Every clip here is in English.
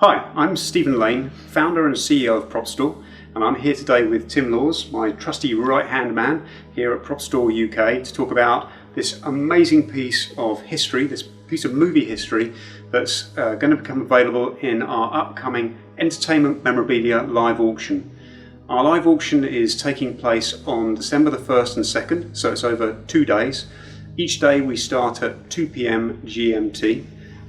Hi, I'm Stephen Lane, founder and CEO of Prop Store, and I'm here today with Tim Laws, my trusty right-hand man here at Prop Store UK, to talk about this amazing piece of history, this piece of movie history that's going to become available in our upcoming Entertainment Memorabilia Live Auction. Our live auction is taking place on December the 1st and 2nd, so it's over 2 days. Each day we start at 2 p.m. GMT.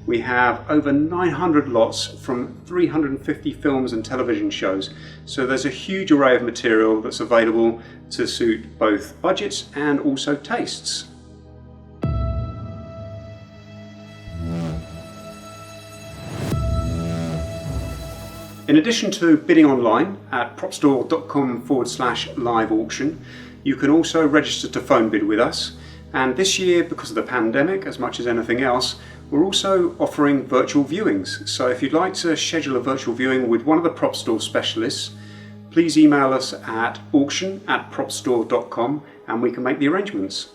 We have over 900 lots from 350 films and television shows. So there's a huge array of material that's available to suit both budgets and also tastes. In addition to bidding online at propstore.com/live auction, you can also register to phone bid with us. And this year, because of the pandemic, as much as anything else, we're also offering virtual viewings. So if you'd like to schedule a virtual viewing with one of the Prop Store specialists, please email us at auction@propstore.com and we can make the arrangements.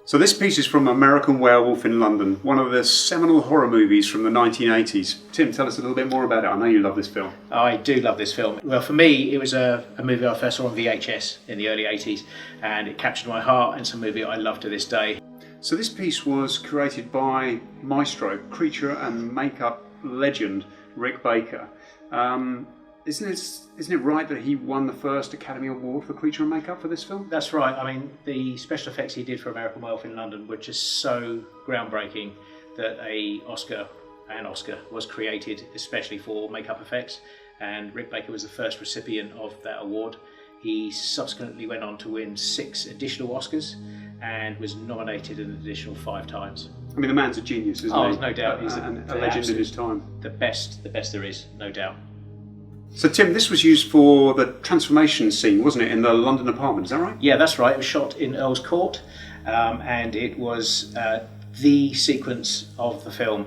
So this piece is from American Werewolf in London, one of the seminal horror movies from the 1980s. Tim, tell us a little bit more about it. I know you love this film. I do love this film. Well, for me, it was a movie I first saw on VHS in the early 80s, and it captured my heart, and it's a movie I love to this day. So this piece was created by maestro, creature and makeup legend Rick Baker. Isn't it right that he won the first Academy Award for creature and makeup for this film? That's right. I mean, the special effects he did for American Werewolf in London were just so groundbreaking that an Oscar was created especially for makeup effects, and Rick Baker was the first recipient of that award. He subsequently went on to win 6 additional Oscars and was nominated an additional 5 times. I mean, the man's a genius, isn't he? Oh, there's no doubt. He's a legend in his time. The best there is, no doubt. So Tim, this was used for the transformation scene, wasn't it, in the London apartment, is that right? Yeah, that's right. It was shot in Earl's Court, and it was the sequence of the film.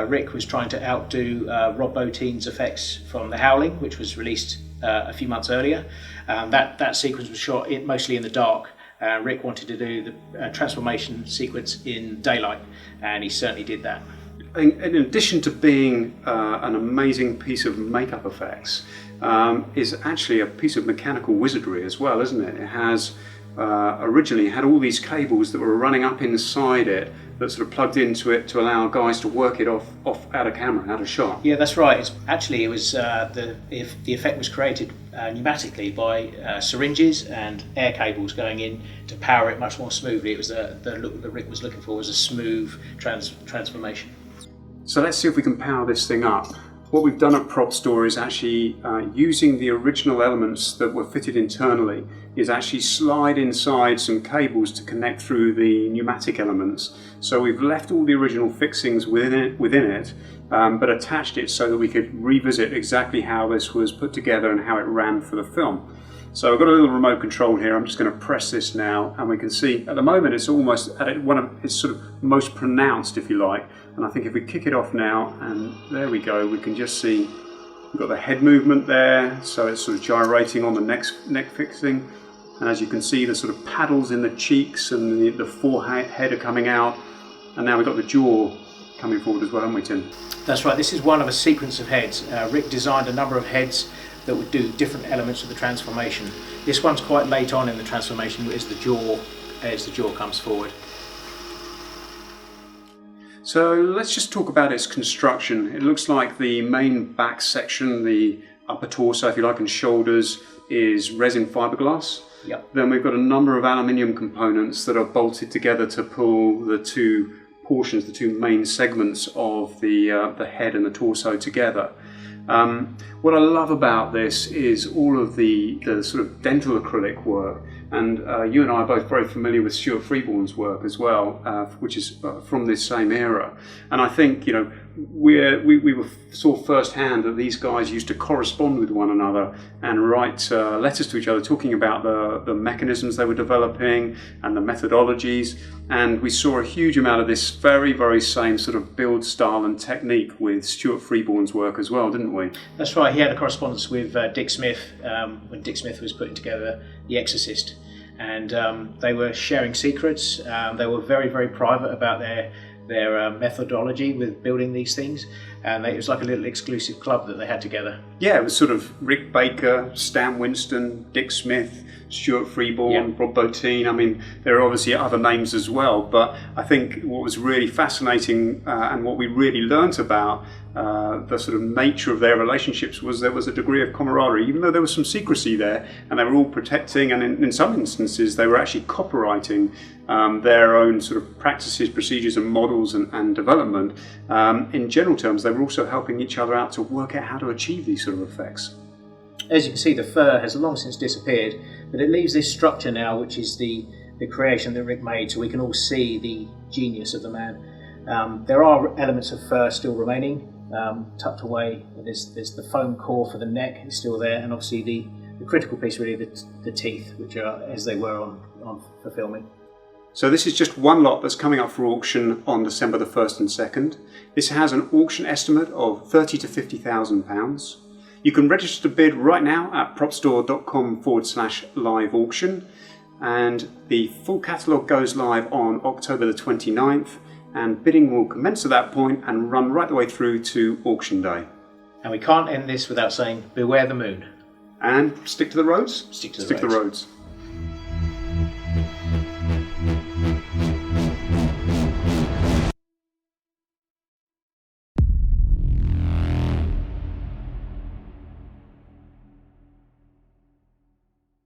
Rick was trying to outdo Rob Bottin's effects from The Howling, which was released a few months earlier. That sequence was shot mostly in the dark. Rick wanted to do the transformation sequence in daylight, and he certainly did that. In addition to being an amazing piece of makeup effects, is actually a piece of mechanical wizardry as well, isn't it? It has originally had all these cables that were running up inside it that sort of plugged into it to allow guys to work it off out of camera, out of shot. Yeah, that's right. It was the effect was created pneumatically by syringes and air cables going in to power it much more smoothly. It was the look that Rick was looking for, was a smooth transformation. So let's see if we can power this thing up. What we've done at Prop Store is actually using the original elements that were fitted internally, is actually slide inside some cables to connect through the pneumatic elements. So we've left all the original fixings within it, but attached it so that we could revisit exactly how this was put together and how it ran for the film. So I've got a little remote control here. I'm just going to press this now, and we can see at the moment it's almost at one of its sort of most pronounced, if you like. And I think if we kick it off now, and there we go, we can just see we've got the head movement there, so it's sort of gyrating on the neck fixing. And as you can see, the sort of paddles in the cheeks and the forehead are coming out. And now we've got the jaw coming forward as well, haven't we, Tim? That's right. This is one of a sequence of heads. Rick designed a number of heads that would do different elements of the transformation. This one's quite late on in the transformation as the jaw comes forward. So let's just talk about its construction. It looks like the main back section, the upper torso, if you like, and shoulders is resin fiberglass. Yep. Then we've got a number of aluminium components that are bolted together to pull the two portions, the two main segments of the head and the torso together. What I love about this is all of the sort of dental acrylic work, and you and I are both very familiar with Stuart Freeborn's work as well, which is from this same era. And I think, you know, we saw firsthand that these guys used to correspond with one another and write letters to each other talking about the mechanisms they were developing and the methodologies. And we saw a huge amount of this very, very same sort of build style and technique with Stuart Freeborn's work as well, didn't we? That's right. He had a correspondence with Dick Smith when Dick Smith was putting together The Exorcist, and they were sharing secrets. They were very, very private about their methodology with building these things, and it was like a little exclusive club that they had together. Yeah, it was sort of Rick Baker, Stan Winston, Dick Smith, Stuart Freeborn, Rob Bottin. I mean, there are obviously other names as well, but I think what was really fascinating and what we really learnt about the sort of nature of their relationships was there was a degree of camaraderie, even though there was some secrecy there, and they were all protecting, and in some instances they were actually copywriting their own sort of practices, procedures and models and development. In general terms, they were also helping each other out to work out how to achieve these sort of effects. As you can see, the fur has long since disappeared, but it leaves this structure now, which is the creation that Rick made, so we can all see the genius of the man. There are elements of fur still remaining, tucked away. There's the foam core for the neck is still there, and obviously the critical piece, really, the teeth, which are as they were on for filming. So this is just one lot that's coming up for auction on December the 1st and 2nd. This has an auction estimate of £30,000 to £50,000. You can register to bid right now at propstore.com/live auction, and the full catalogue goes live on October the 29th, and bidding will commence at that point and run right the way through to auction day. And we can't end this without saying, beware the moon. And stick to the roads? Stick to the roads.